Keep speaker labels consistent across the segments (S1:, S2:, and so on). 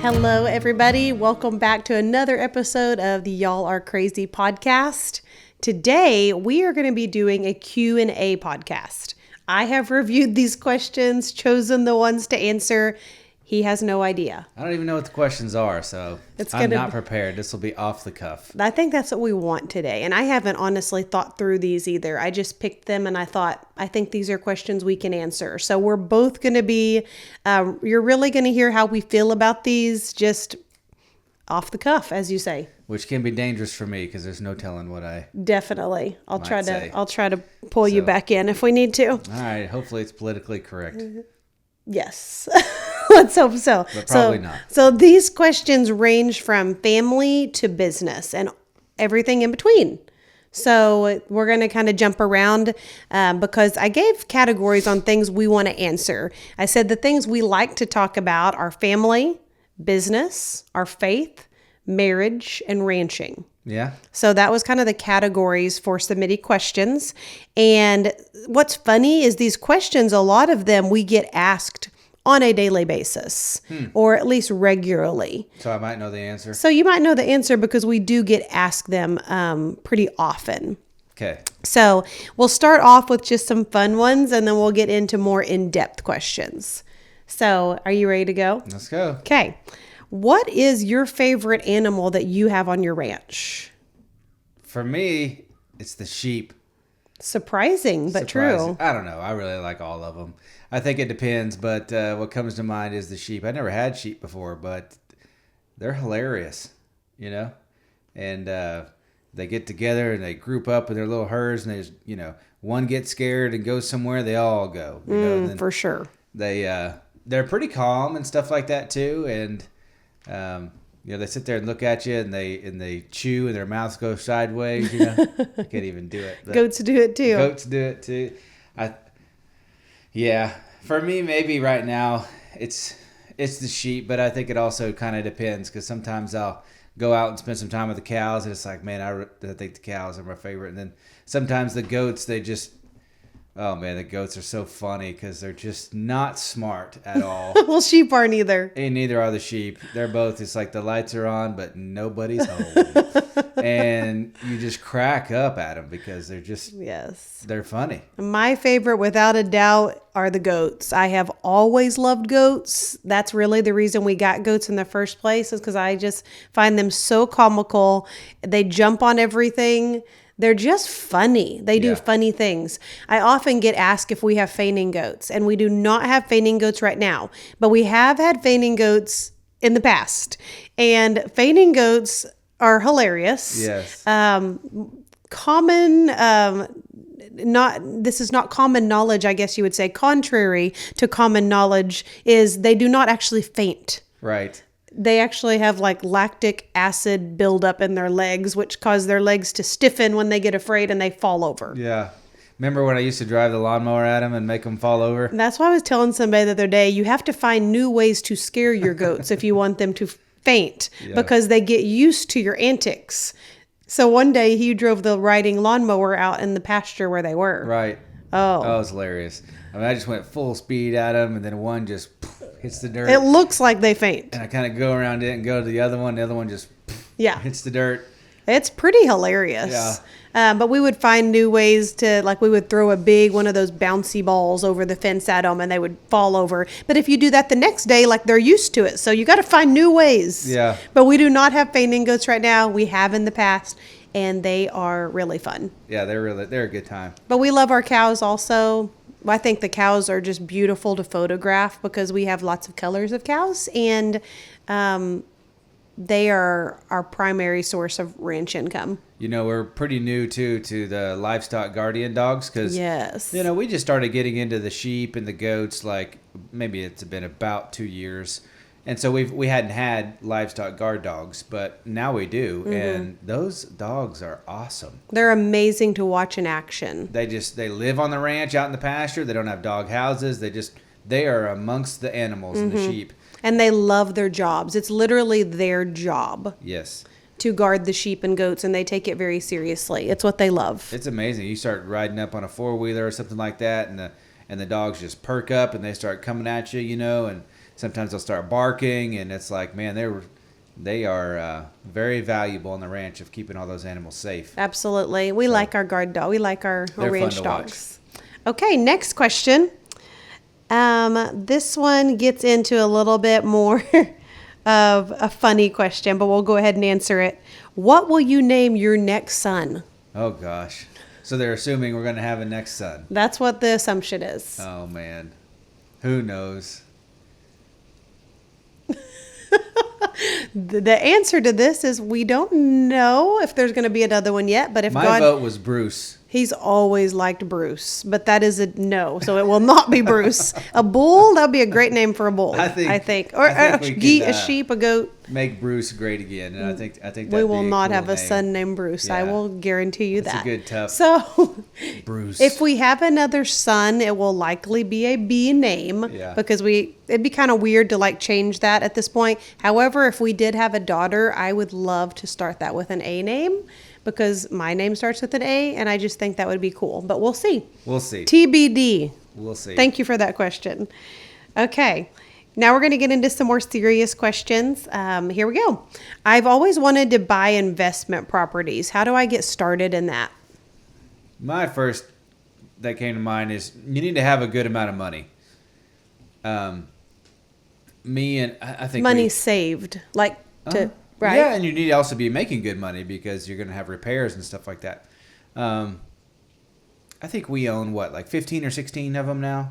S1: Hello, everybody. Welcome back to another episode of the Y'all Are Crazy podcast. Today, we are going to be doing a Q&A podcast. I have reviewed these questions, chosen the ones to answer. He has no idea.
S2: I don't even know what the questions are, so I'm not prepared. This will be off the cuff.
S1: I think that's what we want today. And I haven't honestly thought through these either. I just picked them and I thought, I think these are questions we can answer. So we're both going to be, you're really going to hear how we feel about these just off the cuff, as you say.
S2: Which can be dangerous for me because there's no telling what I
S1: Definitely. I'll try to pull you
S2: So-
S1: back in if we need to.
S2: All right, hopefully it's politically correct.
S1: Yes. Let's hope so.
S2: But probably not.
S1: So these questions range from family to business and everything in between. So we're going to kind of jump around because I gave categories on things we want to answer. I said the things we like to talk about are family, business, our faith, marriage, and ranching.
S2: Yeah?
S1: So that was kind of the categories for submitting questions. And what's funny is these questions, a lot of them we get asked on a daily basis or at least regularly.
S2: So I might know the answer.
S1: So you might know the answer because we do get asked them pretty often.
S2: Okay.
S1: So we'll start off with just some fun ones and then we'll get into more in-depth questions. So are you ready to go?
S2: Let's go.
S1: Okay. What is your favorite animal that you have on your ranch?
S2: For me, it's the sheep.
S1: Surprising, but
S2: Surprising.
S1: true.
S2: I don't know. I really like all of them. I think it depends, but what comes to mind is the sheep. I never had sheep before, but they're hilarious, you know? And they get together and they group up in their little herds and there's, one gets scared and goes somewhere, they all go. You know? And then
S1: For sure.
S2: they're pretty calm and stuff like that too. And, they sit there and look at you and they chew and their mouths go sideways, I can't even do it.
S1: Goats do it too.
S2: Goats do it too. For me, maybe right now it's the sheep, but I think it also kind of depends because sometimes I'll go out and spend some time with the cows and it's like, man, I think the cows are my favorite. And then sometimes the goats, oh man, the goats are so funny because they're just not smart at all.
S1: Well, sheep aren't either.
S2: And neither are the sheep. They're both, it's like the lights are on, but nobody's home. And you just crack up at them because they're funny.
S1: My favorite, without a doubt, are the goats. I have always loved goats. That's really the reason we got goats in the first place is because I just find them so comical. They jump on everything. They're just funny. They do funny things. I often get asked if we have fainting goats, and we do not have fainting goats right now, but we have had fainting goats in the past. And fainting goats are hilarious.
S2: Yes.
S1: This is not common knowledge, I guess you would say. Contrary to common knowledge is they do not actually faint.
S2: Right.
S1: They actually have like lactic acid buildup in their legs, which cause their legs to stiffen when they get afraid and they fall over.
S2: Yeah. Remember when I used to drive the lawnmower at them and make them fall over?
S1: That's why I was telling somebody the other day, you have to find new ways to scare your goats if you want them to faint because they get used to your antics. So one day he drove the riding lawnmower out in the pasture where they were.
S2: Right.
S1: Oh.
S2: That was hilarious. I mean, I just went full speed at them and then one just hits the dirt.
S1: It looks like they faint.
S2: And I kind of go around it and go to the other one. The other one just hits the dirt.
S1: It's pretty hilarious.
S2: Yeah.
S1: But we would find new ways to, like we would throw a big one of those bouncy balls over the fence at them and they would fall over. But if you do that the next day, like they're used to it. So you got to find new ways.
S2: Yeah.
S1: But we do not have fainting goats right now. We have in the past and they are really fun.
S2: Yeah, they're a good time.
S1: But we love our cows also. I think the cows are just beautiful to photograph because we have lots of colors of cows and they are our primary source of ranch income.
S2: We're pretty new too to the livestock guardian dogs because we just started getting into the sheep and the goats like maybe it's been about 2 years. And so we hadn't had livestock guard dogs, but now we do. Mm-hmm. And those dogs are awesome.
S1: They're amazing to watch in action.
S2: They live on the ranch out in the pasture. They don't have dog houses. They are amongst the animals and the sheep.
S1: And they love their jobs. It's literally their job.
S2: Yes.
S1: To guard the sheep and goats, and they take it very seriously. It's what they love.
S2: It's amazing. You start riding up on a four-wheeler or something like that, and the dogs just perk up and they start coming at you, and sometimes they'll start barking, and it's like, man, they are very valuable on the ranch of keeping all those animals safe.
S1: Absolutely. We like our guard dog. We like our ranch
S2: fun to
S1: dogs. Okay, next question. This one gets into a little bit more of a funny question, but we'll go ahead and answer it. What will you name your next son?
S2: Oh, gosh. So they're assuming we're going to have a next son.
S1: That's what the assumption is.
S2: Oh, man. Who knows?
S1: The answer to this is we don't know if there's going to be another one yet, but if
S2: My vote was Bruce.
S1: He's always liked Bruce, but that is a no, so it will not be Bruce. A bull, that would be a great name for a bull, I think. Or a sheep, a goat.
S2: Make Bruce great again, and I think that'd
S1: we will
S2: be
S1: not
S2: cool
S1: have a
S2: name.
S1: son named Bruce.
S2: Yeah.
S1: I will guarantee you
S2: That's
S1: that.
S2: a good tough.
S1: So,
S2: Bruce.
S1: if we have another son, it will likely be a B name because it'd be kind of weird to like change that at this point. However, if we did have a daughter, I would love to start that with an A name because my name starts with an A, and I just think that would be cool. But we'll see.
S2: We'll see.
S1: TBD.
S2: We'll see.
S1: Thank you for that question. Okay. Now we're going to get into some more serious questions. Here we go. I've always wanted to buy investment properties. How do I get started in that?
S2: My first that came to mind is you need to have a good amount of money. I think
S1: money saved, like to right?
S2: Yeah, and you need to also be making good money because you're going to have repairs and stuff like that. I think we own like 15 or 16 of them now,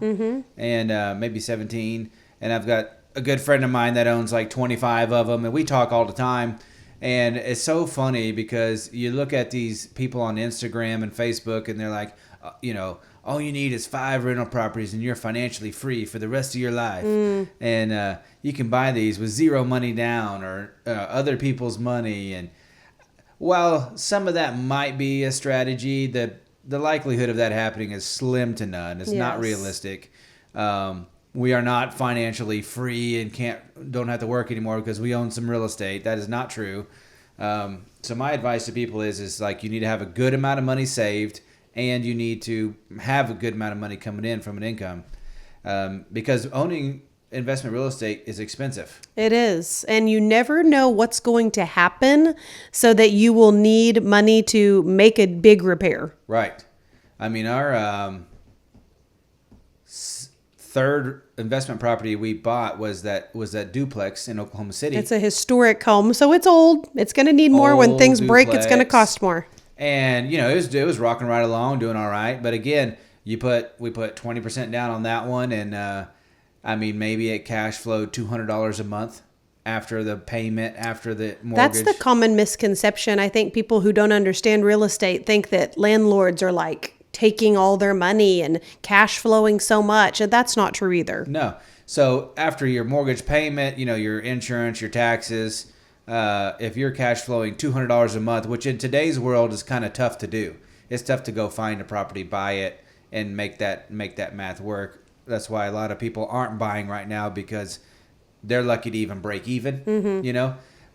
S2: and maybe 17. And I've got a good friend of mine that owns like 25 of them, and we talk all the time. And it's so funny because you look at these people on Instagram and Facebook, and they're like, all you need is 5 rental properties, and you're financially free for the rest of your life. And you can buy these with zero money down or other people's money. And while some of that might be a strategy, the likelihood of that happening is slim to none. It's not realistic. We are not financially free and don't have to work anymore because we own some real estate. That is not true. So my advice to people is like you need to have a good amount of money saved, and you need to have a good amount of money coming in from an income, because owning investment real estate is expensive.
S1: It is, and you never know what's going to happen, so that you will need money to make a big repair.
S2: Right. I mean, our third investment property we bought was that duplex in Oklahoma City.
S1: It's a historic home, so it's old. It's going to need more. When things break, it's going to cost more.
S2: And it was rocking right along, doing all right. But again, we put 20% down on that one, and maybe it cash flowed $200 a month after the payment, after the mortgage.
S1: That's the common misconception. I think people who don't understand real estate think that landlords are like taking all their money and cash flowing so much, and that's not true either.
S2: No. So after your mortgage payment, your insurance, your taxes, if you're cash flowing $200 a month, which in today's world is kind of tough to do. It's tough to go find a property, buy it, and make that math work. That's why a lot of people aren't buying right now, because they're lucky to even break even,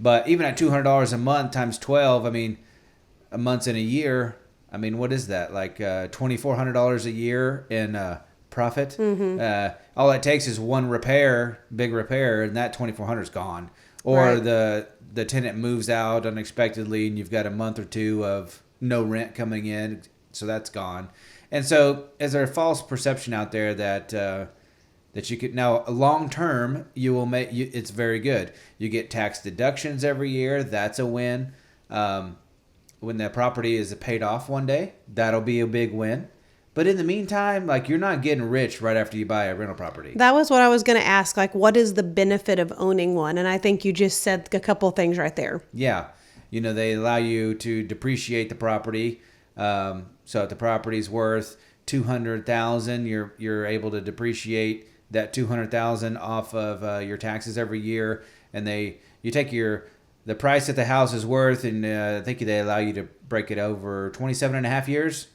S2: But even at $200 a month times 12, a month's in a year, what is that? Like $2,400 a year in profit. All it takes is one big repair, and that $2,400 is gone. Or the tenant moves out unexpectedly, and you've got a month or two of no rent coming in, so that's gone. And so, is there a false perception out there that you could now long term you will make? It's very good. You get tax deductions every year. That's a win. When that property is paid off one day, that'll be a big win. But in the meantime, like, you're not getting rich right after you buy a rental property.
S1: That was what I was going to ask. Like, what is the benefit of owning one? And I think you just said a couple things right there.
S2: Yeah. They allow you to depreciate the property. So if the property's worth $200,000, you're able to depreciate that $200,000 off of your taxes every year. And you take the price that the house is worth, and I think they allow you to break it over 27 and a half years.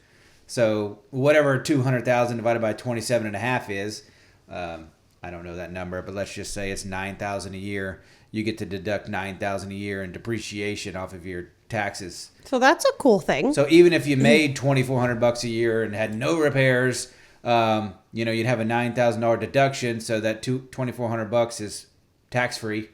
S2: So whatever 200,000 divided by 27 and a half is, I don't know that number, but let's just say it's 9,000 a year. You get to deduct 9,000 a year in depreciation off of your taxes.
S1: So that's a cool thing.
S2: So even if you made $2,400 a year and had no repairs, You'd have a $9,000 deduction, so that $2,400 is tax free.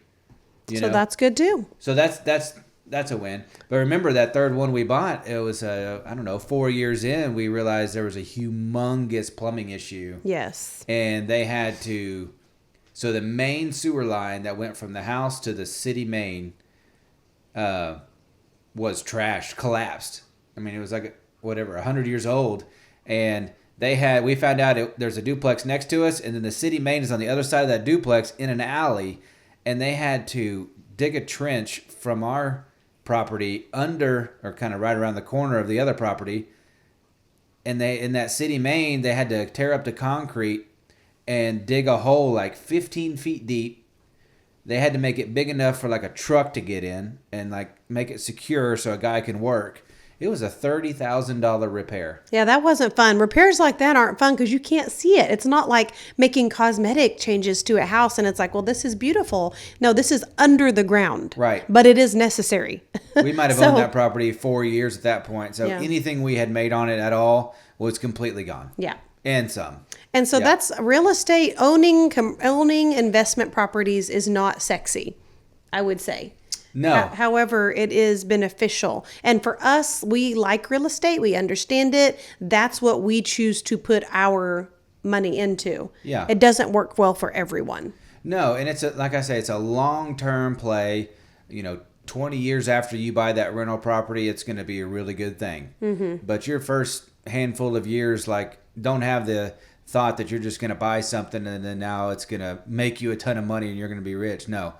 S1: So that's good too.
S2: So that's a win. But remember that third one we bought, it was 4 years in, we realized there was a humongous plumbing issue.
S1: Yes.
S2: And they had to, so the main sewer line that went from the house to the city main was trashed, collapsed. I mean, it was like, 100 years old. And we found out there's a duplex next to us, and then the city main is on the other side of that duplex in an alley. And they had to dig a trench from our property under, or kind of right around the corner of the other property. And in that city main, they had to tear up the concrete and dig a hole like 15 feet deep. They had to make it big enough for like a truck to get in and like make it secure so a guy can work. It was a $30,000 repair.
S1: Yeah, that wasn't fun. Repairs like that aren't fun because you can't see it. It's not like making cosmetic changes to a house and it's like, well, this is beautiful. No, this is under the ground.
S2: Right.
S1: But it is necessary.
S2: We might have owned that property 4 years at that point. So
S1: Yeah.
S2: anything we had made on it at all was completely gone.
S1: Yeah.
S2: And some.
S1: And so that's real estate. Owning investment properties is not sexy, I would say.
S2: No.
S1: However, it is beneficial. And for us, we like real estate. We understand it. That's what we choose to put our money into.
S2: Yeah.
S1: It doesn't work well for everyone.
S2: No, and like I say, it's a long-term play. 20 years after you buy that rental property, it's going to be a really good thing. Mm-hmm. But your first handful of years, like, don't have the thought that you're just going to buy something and then now it's going to make you a ton of money and you're going to be rich. No.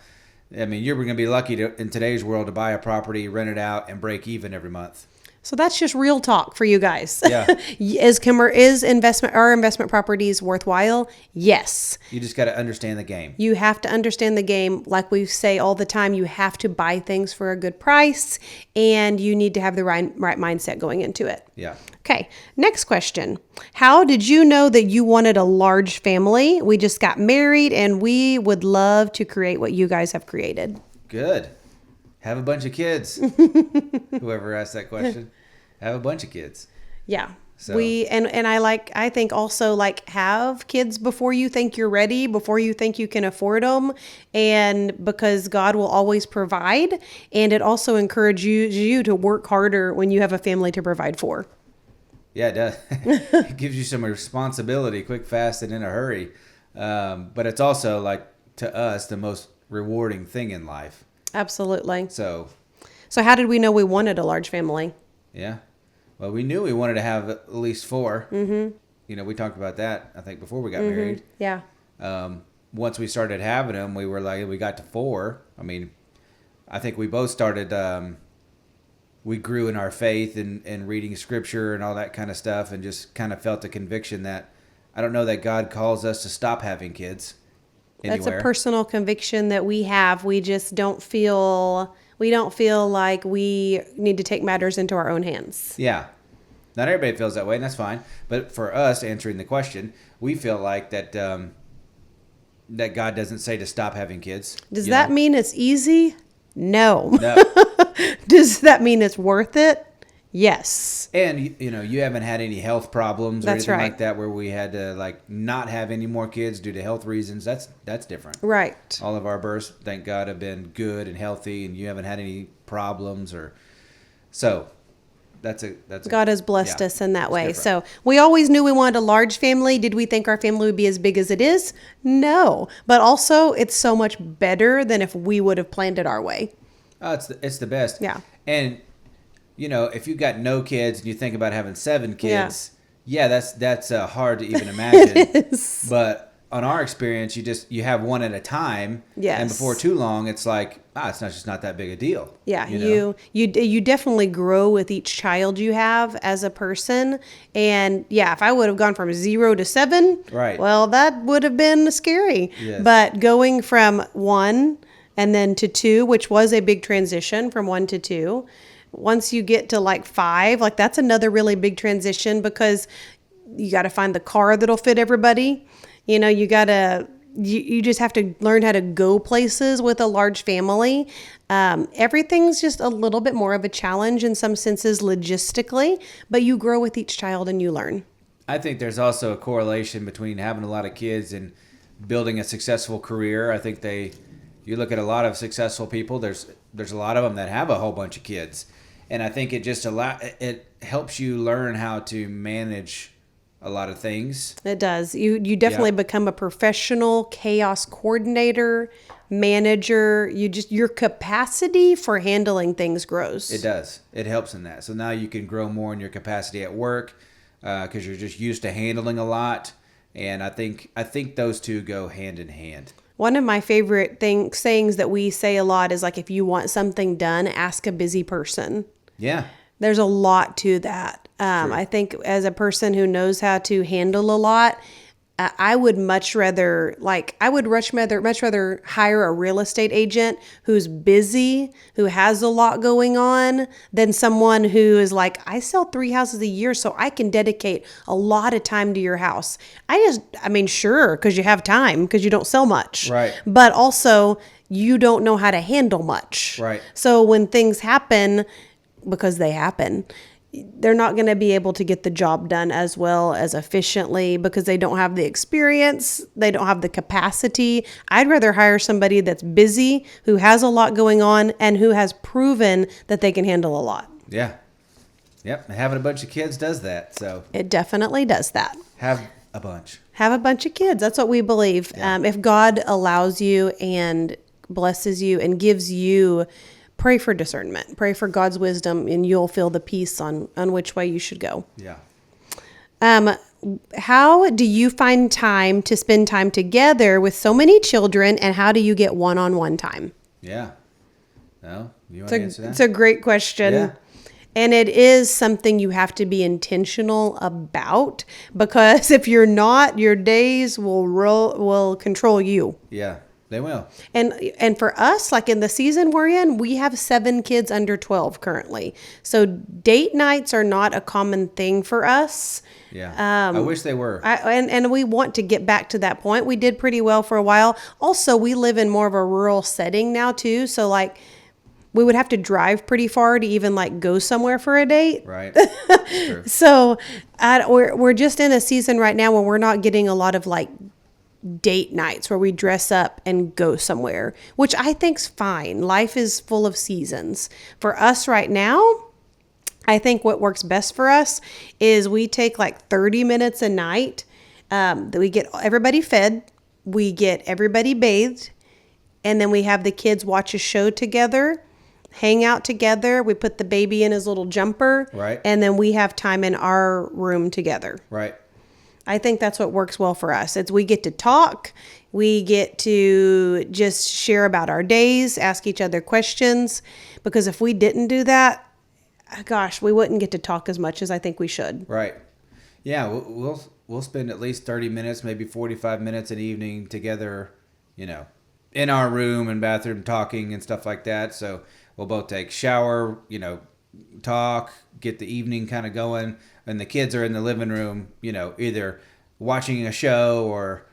S2: I mean, you're going to be lucky in today's world to buy a property, rent it out, and break even every month.
S1: So that's just real talk for you guys.
S2: Yeah.
S1: Is investment properties worthwhile? Yes.
S2: You just got to understand the game.
S1: You have to understand the game. Like we say all the time, you have to buy things for a good price and you need to have the right mindset going into it.
S2: Yeah.
S1: Okay, next question. How did you know that you wanted a large family? We just got married and we would love to create what you guys have created.
S2: Good. Have a bunch of kids. Whoever asked that question. Have a bunch of kids.
S1: Yeah.
S2: So.
S1: I think also like have kids before you think you're ready, before you think you can afford them, and because God will always provide, and it also encourages you to work harder when you have a family to provide for.
S2: Yeah, it does. It gives you some responsibility, quick, fast, and in a hurry. But it's also, like, to us, the most rewarding thing in life.
S1: Absolutely.
S2: So
S1: how did we know we wanted a large family?
S2: Yeah. Well, we knew we wanted to have at least 4. Mm-hmm. We talked about that, I think, before we got married.
S1: Yeah.
S2: Once we started having them, we were like, we got to 4. I mean, I think we both started... we grew in our faith and reading scripture and all that kind of stuff and just kind of felt the conviction that I don't know that God calls us to stop having kids anywhere.
S1: That's a personal conviction that we have. We just don't feel like we need to take matters into our own hands.
S2: Yeah. Not everybody feels that way, and that's fine. But for us, answering the question, we feel like that that God doesn't say to stop having kids.
S1: Does that mean it's easy? No.
S2: No.
S1: Does that mean it's worth it? Yes.
S2: And you haven't had any health problems or anything
S1: right.
S2: like that where we had to like not have any more kids due to health reasons. That's different.
S1: Right.
S2: All of our births, thank God, have been good and healthy, and you haven't had any problems
S1: God has blessed us in that way.
S2: Different.
S1: So we always knew we wanted a large family. Did we think our family would be as big as it is? No. But also, it's so much better than if we would have planned it our way.
S2: Oh, it's the best.
S1: Yeah.
S2: And if you got no kids and you think about having 7 kids, that's hard to even imagine.
S1: It is.
S2: But on our experience, you have one at a time.
S1: Yes.
S2: And before too long, it's like, it's not that big a deal.
S1: Yeah, you definitely grow with each child you have as a person. And yeah, if I would have gone from 0 to 7,
S2: right.
S1: Well, that would have been scary.
S2: Yes.
S1: But going from 1 and then to 2, which was a big transition from 1 to 2. Once you get to like 5, like that's another really big transition because you got to find the car that'll fit everybody. You just have to learn how to go places with a large family. Everything's just a little bit more of a challenge in some senses logistically, but you grow with each child and you learn.
S2: I think there's also a correlation between having a lot of kids and building a successful career. I think you look at a lot of successful people. There's a lot of them that have a whole bunch of kids, and I think it helps you learn how to manage a lot of things.
S1: It does. You definitely become a professional chaos coordinator, manager. Your capacity for handling things grows.
S2: It does. It helps in that. So now you can grow more in your capacity at work because you're just used to handling a lot. And I think those two go hand in hand.
S1: One of my favorite sayings that we say a lot is like, if you want something done, ask a busy person.
S2: Yeah.
S1: There's a lot to that. I think as a person who knows how to handle a lot, I would much rather hire a real estate agent who's busy, who has a lot going on, than someone who is like, I sell 3 houses a year, so I can dedicate a lot of time to your house. Sure, because you have time, because you don't sell much.
S2: Right.
S1: But also, you don't know how to handle much.
S2: Right.
S1: So when things happen, because they happen, they're not going to be able to get the job done as well as efficiently because they don't have the experience. They don't have the capacity. I'd rather hire somebody that's busy, who has a lot going on, and who has proven that they can handle a lot.
S2: Yeah. Yep. And having a bunch of kids does that. So
S1: It definitely does that.
S2: have a bunch.
S1: Have a bunch of kids. That's what we believe.
S2: Yeah.
S1: If God allows you and blesses you and gives you, pray for discernment, pray for God's wisdom, and you'll feel the peace on which way you should go.
S2: Yeah.
S1: How do you find time to spend time together with so many children, and how do you get one-on-one time?
S2: Yeah. No? You want to answer that?
S1: It's a great question.
S2: Yeah.
S1: And it is something you have to be intentional about, because if you're not, your days will control you.
S2: Yeah. They will.
S1: And for us, like in the season we're in, we have 7 kids under 12 currently. So date nights are not a common thing for us.
S2: Yeah. I wish they were.
S1: And we want to get back to that point. We did pretty well for a while. Also, we live in more of a rural setting now too. So like we would have to drive pretty far to even like go somewhere for a date.
S2: Right. Sure.
S1: So we're just in a season right now where we're not getting a lot of like date nights where we dress up and go somewhere, which I think's fine. Life is full of seasons. For us right now, I think what works best for us is we take like 30 minutes a night. That we get everybody fed, we get everybody bathed, and then we have the kids watch a show together, hang out together. We put the baby in his little jumper,
S2: right,
S1: and then we have time in our room together.
S2: Right.
S1: I think that's what works well for us. We get to talk. We get to just share about our days, ask each other questions. Because if we didn't do that, gosh, we wouldn't get to talk as much as I think we should.
S2: Right. Yeah, we'll spend at least 30 minutes, maybe 45 minutes an evening together, in our room and bathroom talking and stuff like that. So we'll both take shower, talk, get the evening kind of going. And the kids are in the living room, either watching a show or,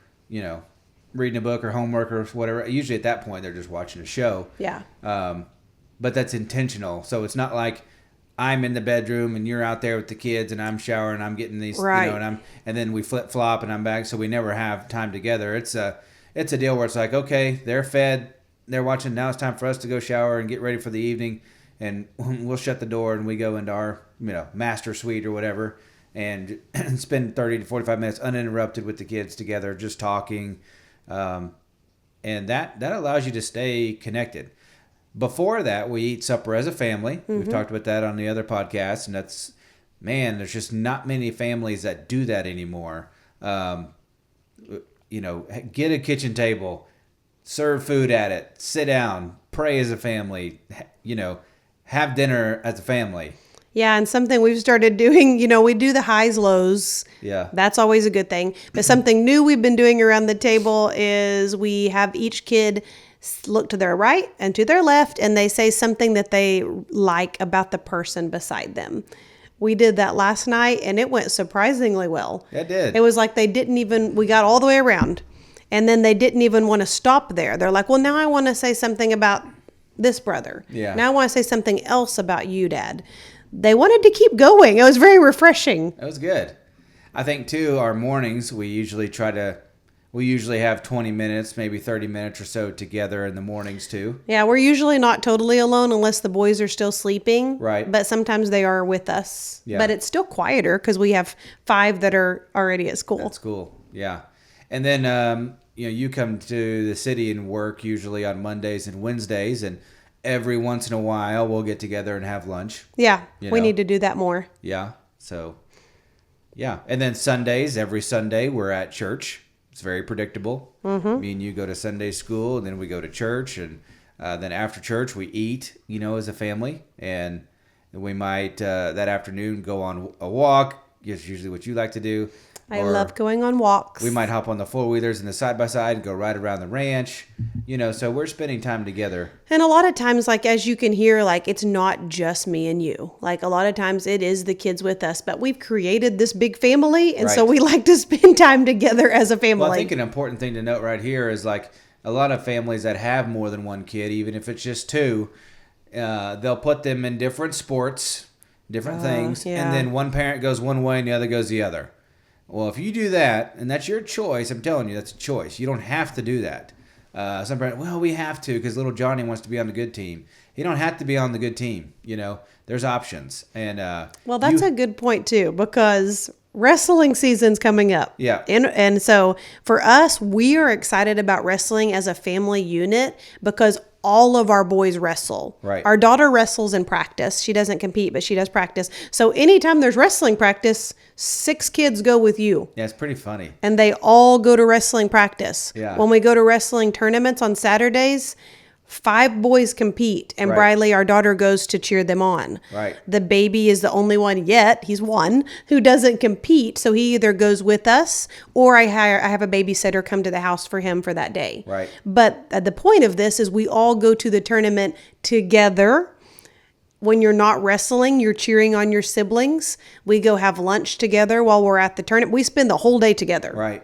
S2: reading a book or homework or whatever. Usually at that point, they're just watching a show.
S1: Yeah.
S2: But that's intentional. So it's not like I'm in the bedroom and you're out there with the kids and I'm showering and I'm getting these,
S1: right,
S2: and then we flip flop and I'm back. So we never have time together. It's a deal where it's like, okay, they're fed, they're watching. Now it's time for us to go shower and get ready for the evening. And we'll shut the door and we go into our, master suite or whatever and spend 30 to 45 minutes uninterrupted with the kids together, just talking. And that allows you to stay connected. Before that, we eat supper as a family. Mm-hmm. We've talked about that on the other podcasts. And there's just not many families that do that anymore. Get a kitchen table, serve food at it, sit down, pray as a family, have dinner as a family.
S1: Yeah, and something we've started doing, we do the highs, lows.
S2: Yeah.
S1: That's always a good thing. But something new we've been doing around the table is we have each kid look to their right and to their left, and they say something that they like about the person beside them. We did that last night, and it went surprisingly well.
S2: It did.
S1: It was like we got all the way around, and then they didn't even want to stop there. They're like, well, now I want to say something about this brother.
S2: Yeah.
S1: Now I want to say something else about you, Dad. They wanted to keep going. It was very refreshing.
S2: That was good. I think too, our mornings, we usually have 20 minutes, maybe 30 minutes or so together in the mornings too.
S1: Yeah, we're usually not totally alone unless the boys are still sleeping.
S2: Right.
S1: But sometimes they are with us.
S2: Yeah.
S1: But it's still quieter because we have 5 that are already at school.
S2: That's cool. Yeah. And then, you come to the city and work usually on Mondays and Wednesdays, and every once in a while we'll get together and have lunch.
S1: Yeah,
S2: You
S1: we
S2: know?
S1: need to do that more.
S2: Yeah. So, yeah. And then Sundays, every Sunday we're at church. It's very predictable. Mm-hmm. Me and you go to Sunday school, and then we go to church, and then after church we eat, as a family, and we might that afternoon go on a walk. It's usually what you like to do.
S1: I love going on walks.
S2: We might hop on the four-wheelers and the side-by-side and go right around the ranch. So we're spending time together.
S1: And a lot of times, like, as you can hear, like, it's not just me and you. Like, a lot of times it is the kids with us, but we've created this big family, and so
S2: Right.
S1: we like to spend time together as a family.
S2: Well, I think an important thing to note right here is, like, a lot of families that have more than one kid, even if it's just two, they'll put them in different sports, different things,
S1: yeah.
S2: and then one parent goes one way and the other goes the other. Well, if you do that, and that's your choice, I'm telling you, that's a choice. You don't have to do that. Some parents, well, we have to because little Johnny wants to be on the good team. He don't have to be on the good team. There's options. And
S1: well, that's a good point too, because wrestling season's coming up.
S2: Yeah.
S1: And so for us, we are excited about wrestling as a family unit because all of our boys wrestle.
S2: Right.
S1: Our daughter wrestles in practice. She doesn't compete, but she does practice. So anytime there's wrestling practice, 6 kids go with you.
S2: Yeah, it's pretty funny.
S1: And they all go to wrestling practice.
S2: Yeah.
S1: When we go to wrestling tournaments on Saturdays, 5 boys compete, and
S2: Right.
S1: Briley, our daughter, goes to cheer them on.
S2: Right.
S1: The baby is the only one yet, he's one, who doesn't compete, so he either goes with us or I have a babysitter come to the house for him for that day.
S2: Right.
S1: But the point of this is we all go to the tournament together. When you're not wrestling, you're cheering on your siblings. We go have lunch together while we're at the tournament. We spend the whole day together.
S2: Right.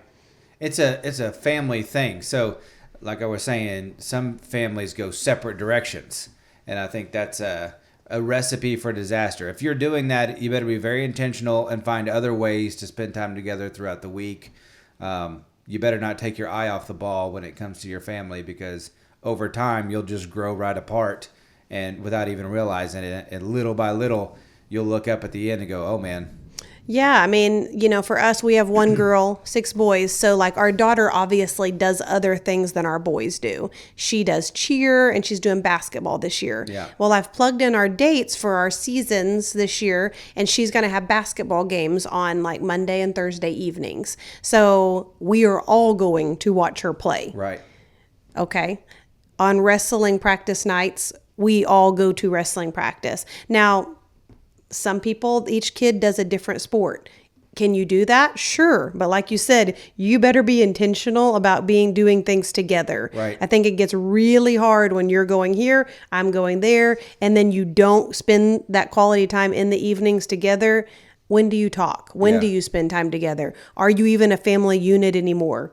S2: It's a family thing. So, like I was saying, some families go separate directions. And I think that's a recipe for disaster. If you're doing that, you better be very intentional and find other ways to spend time together throughout the week. You better not take your eye off the ball when it comes to your family, because over time you'll just grow right apart, and without even realizing it. And little by little, you'll look up at the end and go, oh man.
S1: Yeah, I mean, for us, we have 1 girl, 6 boys. So, like, our daughter obviously does other things than our boys do. She does cheer, and she's doing basketball this year.
S2: Yeah.
S1: Well, I've plugged in our dates for our seasons this year, and she's going to have basketball games on, like, Monday and Thursday evenings. So, we are all going to watch her play.
S2: Right.
S1: Okay. On wrestling practice nights, we all go to wrestling practice. Now, some people, each kid does a different sport. Can you do that? Sure. But like you said, you better be intentional about doing things together.
S2: Right.
S1: I think it gets really hard when you're going here, I'm going there, and then you don't spend that quality time in the evenings together. When do you talk? When
S2: Yeah.
S1: do you spend time together? Are you even a family unit anymore?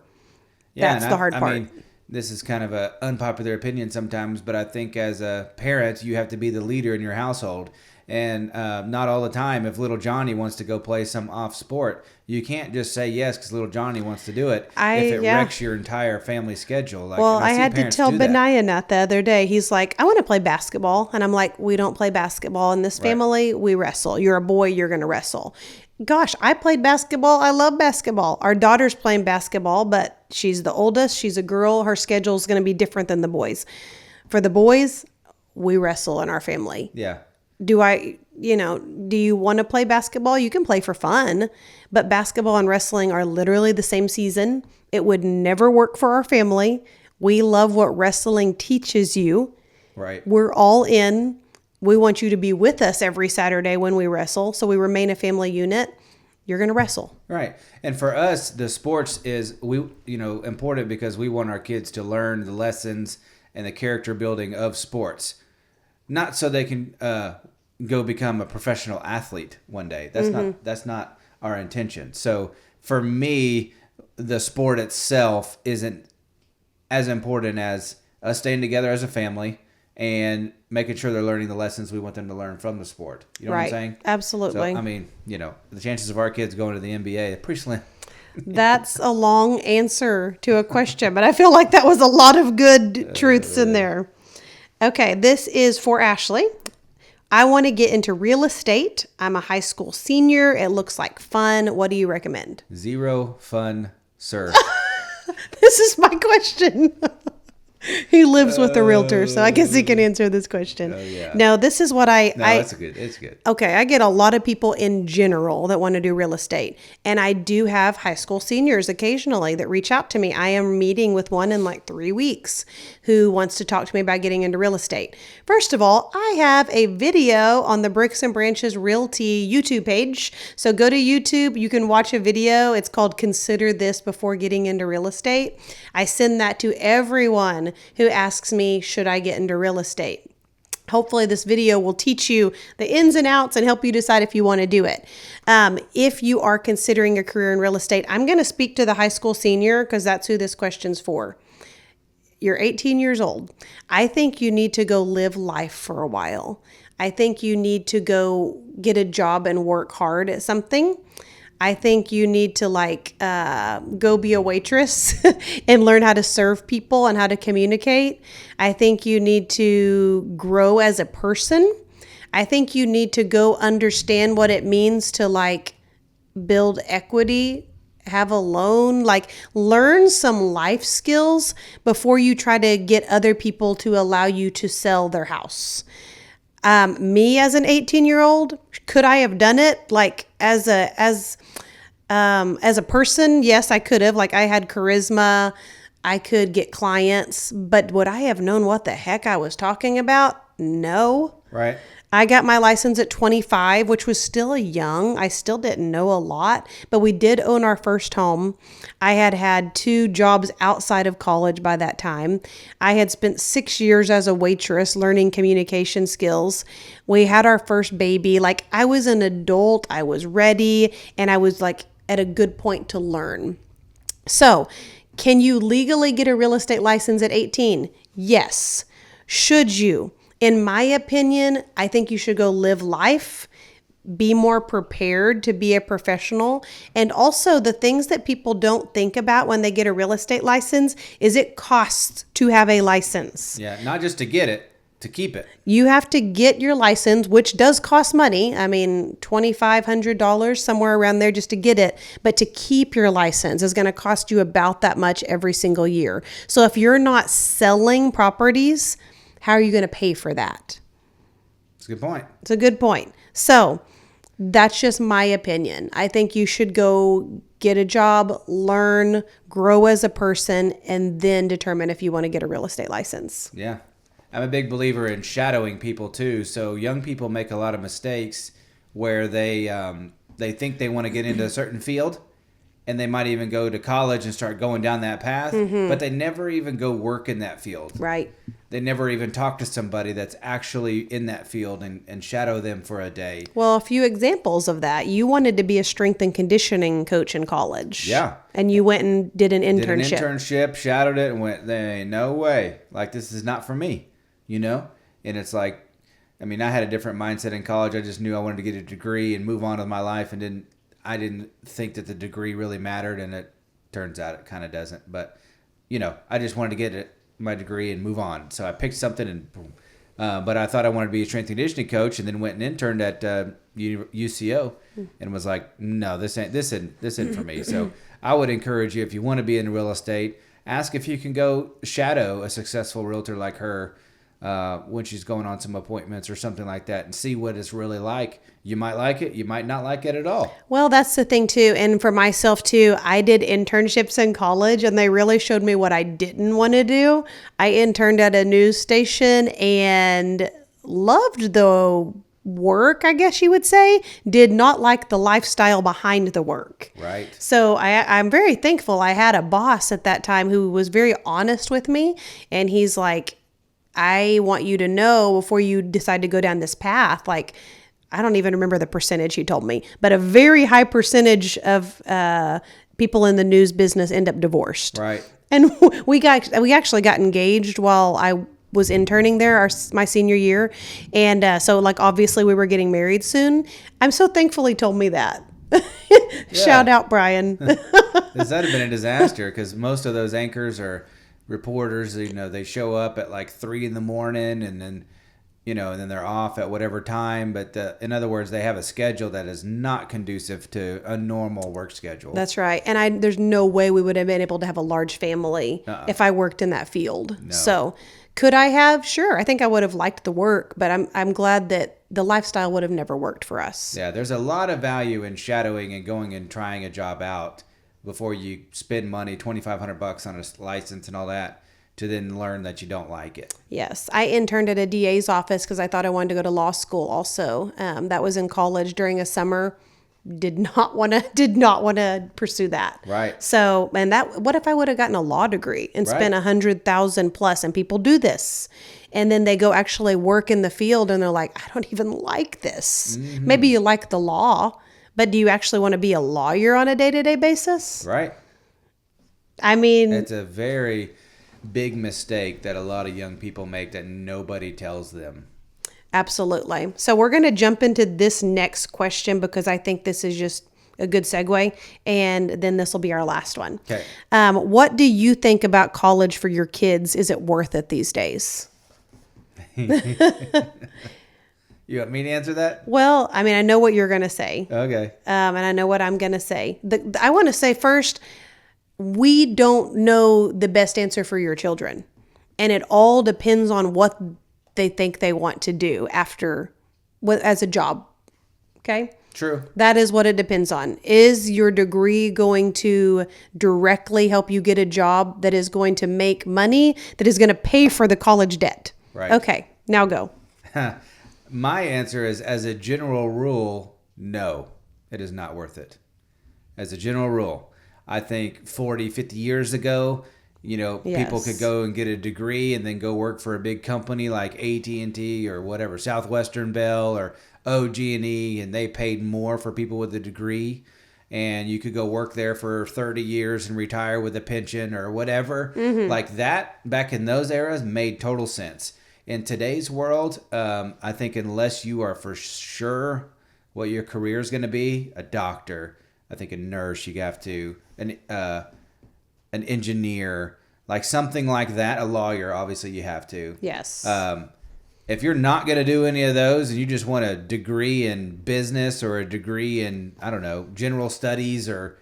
S2: Yeah,
S1: That's
S2: and
S1: the hard part.
S2: I mean, this is kind of an unpopular opinion sometimes, but I think as a parent, you have to be the leader in your household. And not all the time, if little Johnny wants to go play some off sport, you can't just say yes because little Johnny wants to do it if it wrecks your entire family schedule. Like,
S1: Well,
S2: and
S1: I
S2: see
S1: had to
S2: parents
S1: tell
S2: do that.
S1: Benaiah that the other day. He's like, I want to play basketball. And I'm like, we don't play basketball in this family. We wrestle. You're a boy, you're going to wrestle. Gosh, I played basketball. I love basketball. Our daughter's playing basketball, but she's the oldest. She's a girl. Her schedule's going to be different than the boys. For the boys, we wrestle in our family.
S2: Yeah.
S1: Do you want to play basketball? You can play for fun, but basketball and wrestling are literally the same season. It would never work for our family. We love what wrestling teaches you.
S2: Right.
S1: We're all in. We want you to be with us every Saturday when we wrestle, so we remain a family unit. You're going to wrestle.
S2: Right. And for us, the sports is important because we want our kids to learn the lessons and the character building of sports. Not so they can go become a professional athlete one day. That's not our intention. So for me, the sport itself isn't as important as us staying together as a family and making sure they're learning the lessons we want them to learn from the sport. You know what I'm saying?
S1: Absolutely.
S2: So, I mean, the chances of our kids going to the NBA are pretty slim.
S1: That's a long answer to a question, but I feel like that was a lot of good truths in there. Okay, this is for Ashley. I want to get into real estate. I'm a high school senior. It looks like fun. What do you recommend?
S2: Zero fun, sir.
S1: This is my question. He lives with a realtor, so I guess he can answer this question.
S2: Yeah.
S1: No, this is what
S2: It's good. It's good.
S1: Okay, I get a lot of people in general that want to do real estate. And I do have high school seniors occasionally that reach out to me. I am meeting with one in like 3 weeks who wants to talk to me about getting into real estate. First of all, I have a video on the Bricks and Branches Realty YouTube page. So go to YouTube. You can watch a video. It's called Consider This Before Getting into Real Estate. I send that to everyone who asks me, should I get into real estate? Hopefully this video will teach you the ins and outs and help you decide if you want to do it. If you are considering a career in real estate, I'm going to speak to the high school senior because that's who this question's for. You're 18 years old. I think you need to go live life for a while. I think you need to go get a job and work hard at something. I think you need to go be a waitress and learn how to serve people and how to communicate. I think you need to grow as a person. I think you need to go understand what it means to build equity, have a loan, learn some life skills before you try to get other people to allow you to sell their house. Me as an 18-year-old, could I have done it? As a person, yes, I could have. I had charisma, I could get clients, but would I have known what the heck I was talking about? No.
S2: Right.
S1: I got my license at 25, which was still young. I still didn't know a lot, but we did own our first home. I had 2 jobs outside of college by that time. I had spent 6 years as a waitress learning communication skills. We had our first baby. I was an adult, I was ready, and I was at a good point to learn. So, can you legally get a real estate license at 18? Yes. Should you? In my opinion, I think you should go live life, be more prepared to be a professional. And also the things that people don't think about when they get a real estate license is it costs to have a license.
S2: Yeah, not just to get it, to keep it.
S1: You have to get your license, which does cost money. I mean, $2,500, somewhere around there just to get it. But to keep your license is going to cost you about that much every single year. So if you're not selling properties, how are you going to pay for that?
S2: It's a good point.
S1: It's a good point. So that's just my opinion. I think you should go get a job, learn, grow as a person, and then determine if you want to get a real estate license.
S2: Yeah. I'm a big believer in shadowing people too. So young people make a lot of mistakes where they think they want to get into a certain field, and they might even go to college and start going down that path, but they never even go work in that field.
S1: Right.
S2: They never even talk to somebody that's actually in that field and shadow them for a day.
S1: Well, a few examples of that. You wanted to be a strength and conditioning coach in college.
S2: Yeah.
S1: And you went and did an internship.
S2: Did an internship, shadowed it, and went, there ain't no way. This is not for me, And it's I had a different mindset in college. I just knew I wanted to get a degree and move on with my life, and I didn't think that the degree really mattered, and it turns out it kind of doesn't. But, I just wanted to get my degree and move on. So I picked something and boom. But I thought I wanted to be a strength and conditioning coach, and then went and interned at UCO and was like, no, this isn't for me. So I would encourage you, if you want to be in real estate, ask if you can go shadow a successful realtor like her when she's going on some appointments or something like that, and see what it's really like. You might like it. You might not like it at all.
S1: Well, that's the thing too. And for myself too, I did internships in college, and they really showed me what I didn't want to do. I interned at a news station and loved the work, I guess you would say, did not like the lifestyle behind the work.
S2: Right.
S1: So I'm very thankful. I had a boss at that time who was very honest with me, and he's like, I want you to know before you decide to go down this path, I don't even remember the percentage he told me, but a very high percentage of people in the news business end up divorced.
S2: Right.
S1: And we actually got engaged while I was interning there my senior year. And so like obviously we were getting married soon. I'm so thankful he told me that. Shout out, Brian.
S2: This would have been a disaster because most of those anchors are reporters. They show up at like 3 a.m. and then, and then they're off at whatever time. But in other words, they have a schedule that is not conducive to a normal work schedule.
S1: That's right. And there's no way we would have been able to have a large family if I worked in that field.
S2: No.
S1: So could I have? Sure. I think I would have liked the work, but I'm glad that the lifestyle would have never worked for us.
S2: Yeah, there's a lot of value in shadowing and going and trying a job out before you spend money, $2,500 on a license and all that, to then learn that you don't like it.
S1: Yes. I interned at a DA's office because I thought I wanted to go to law school also. That was in college during a summer. Did not want to pursue that.
S2: Right.
S1: So, and what if I would have gotten a law degree and spent $100,000 plus, and people do this, and then they go actually work in the field and they're like, I don't even like this. Mm-hmm. Maybe you like the law, but do you actually want to be a lawyer on a day-to-day basis?
S2: Right.
S1: I mean,
S2: it's a very big mistake that a lot of young people make that nobody tells them.
S1: Absolutely. So we're going to jump into this next question because I think this is just a good segue, and then this will be our last one.
S2: Okay.
S1: What do you think about college for your kids? Is it worth it these days?
S2: You want me to answer that?
S1: Well, I mean, I know what you're going to say.
S2: Okay.
S1: And I know what I'm going to say. I want to say first, we don't know the best answer for your children. And it all depends on what they think they want to do as a job. Okay?
S2: True.
S1: That is what it depends on. Is your degree going to directly help you get a job that is going to make money, that is going to pay for the college debt?
S2: Right.
S1: Okay, now go.
S2: My answer is, as a general rule, no, it is not worth it. As a general rule, I think 40, 50 years ago, people could go and get a degree and then go work for a big company like AT&T or whatever, Southwestern Bell or OG&E, and they paid more for people with a degree. And you could go work there for 30 years and retire with a pension or whatever. Mm-hmm. Like that, back in those eras, made total sense. In today's world, I think unless you are for sure what your career is going to be, a doctor, I think a nurse, you have to, an engineer, like something like that, a lawyer, obviously you have to.
S1: Yes.
S2: If you're not going to do any of those and you just want a degree in business or a degree in, I don't know, general studies or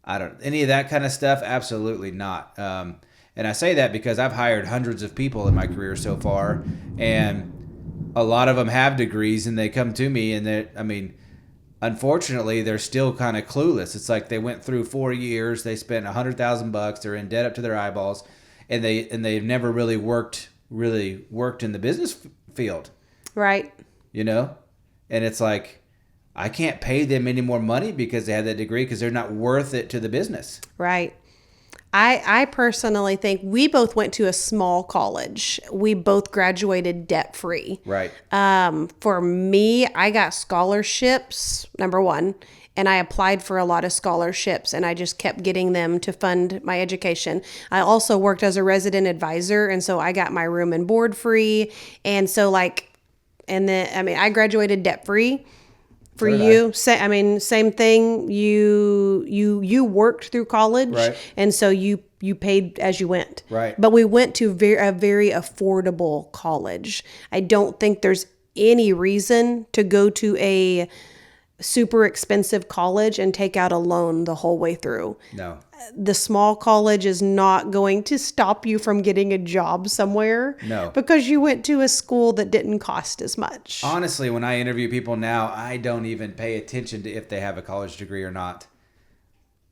S2: any of that kind of stuff, absolutely not. And I say that because I've hired hundreds of people in my career so far, and a lot of them have degrees, and they come to me and unfortunately, they're still kind of clueless. It's like they went through 4 years, they spent $100,000, they're in debt up to their eyeballs, and they've never really worked in the business field. Right. And it's like, I can't pay them any more money because they have that degree because they're not worth it to the business.
S1: Right. I personally think we both went to a small college. We both graduated debt-free.
S2: Right.
S1: For me, I got scholarships, number one, and I applied for a lot of scholarships, and I just kept getting them to fund my education. I also worked as a resident advisor, and so I got my room and board free. And so I graduated debt-free. For you, same thing. You worked through college,
S2: right,
S1: and so you paid as you went.
S2: Right.
S1: But we went to a very affordable college. I don't think there's any reason to go to a super expensive college and take out a loan the whole way through.
S2: No.
S1: The small college is not going to stop you from getting a job somewhere.
S2: No.
S1: Because you went to a school that didn't cost as much.
S2: Honestly, when I interview people now, I don't even pay attention to if they have a college degree or not.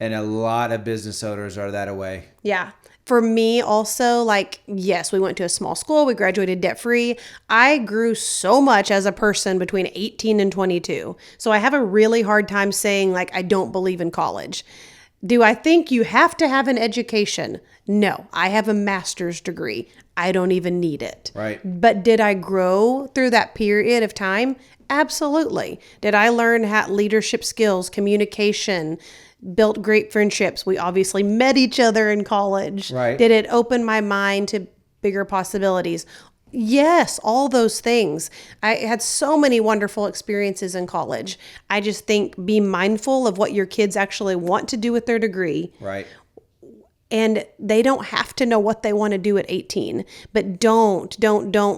S2: And a lot of business owners are that way.
S1: Yeah. For me also, yes, we went to a small school. We graduated debt-free. I grew so much as a person between 18 and 22. So I have a really hard time saying, I don't believe in college. Do I think you have to have an education? No. I have a master's degree. I don't even need it.
S2: Right.
S1: But did I grow through that period of time? Absolutely. Did I learn leadership skills, communication, built great friendships? We obviously met each other in college.
S2: Right.
S1: Did it open my mind to bigger possibilities? Yes, all those things. I had so many wonderful experiences in college. I just think be mindful of what your kids actually want to do with their degree.
S2: Right.
S1: And they don't have to know what they want to do at 18, but don't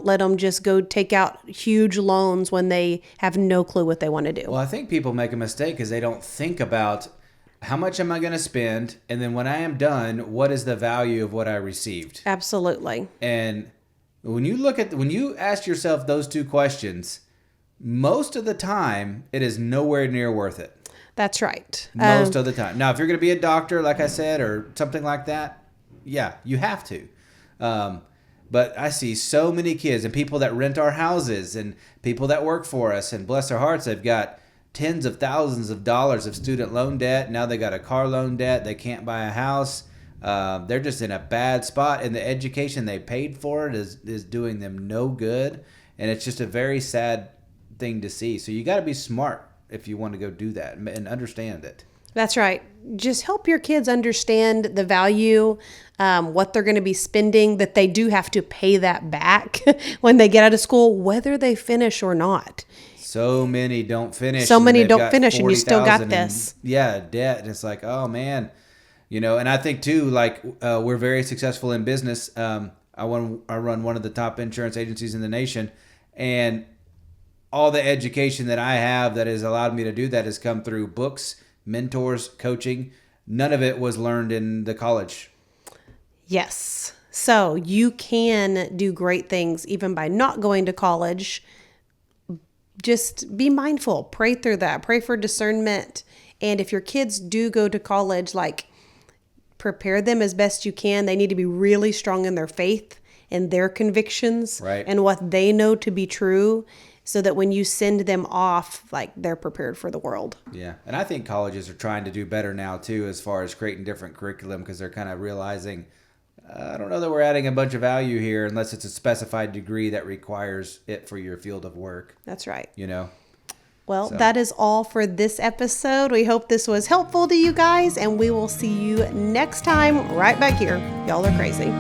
S1: let them just go take out huge loans when they have no clue what they want to do.
S2: Well, I think people make a mistake because they don't think about how much am I going to spend, and then when I am done, what is the value of what I received?
S1: Absolutely.
S2: And when you ask yourself those two questions, most of the time it is nowhere near worth it.
S1: That's right.
S2: Most of the time. Now, if you're going to be a doctor, like I said, or something like that, yeah, you have to. But I see so many kids and people that rent our houses and people that work for us, and bless their hearts, they've got tens of thousands of dollars of student loan debt. Now they got a car loan debt. They can't buy a house. They're just in a bad spot, and the education they paid for it is doing them no good, and it's just a very sad thing to see. So you got to be smart if you want to go do that and understand it.
S1: That's right. Just help your kids understand the value, what they're going to be spending, that they do have to pay that back when they get out of school, whether they finish or not.
S2: So many don't finish.
S1: So many don't finish, and you still got this.
S2: Debt. And it's like, oh man. And I think too, like we're very successful in business. I run one of the top insurance agencies in the nation, and all the education that I have that has allowed me to do that has come through books, mentors, coaching. None of it was learned in the college.
S1: Yes. So you can do great things even by not going to college. Just be mindful. Pray through that. Pray for discernment. And if your kids do go to college, prepare them as best you can. They need to be really strong in their faith and their convictions,
S2: right,
S1: and what they know to be true, so that when you send them off, they're prepared for the world.
S2: Yeah. And I think colleges are trying to do better now too, as far as creating different curriculum, because they're kind of realizing, I don't know that we're adding a bunch of value here unless it's a specified degree that requires it for your field of work.
S1: That's right.
S2: Well,
S1: that is all for this episode. We hope this was helpful to you guys, and we will see you next time right back here. Y'all are crazy.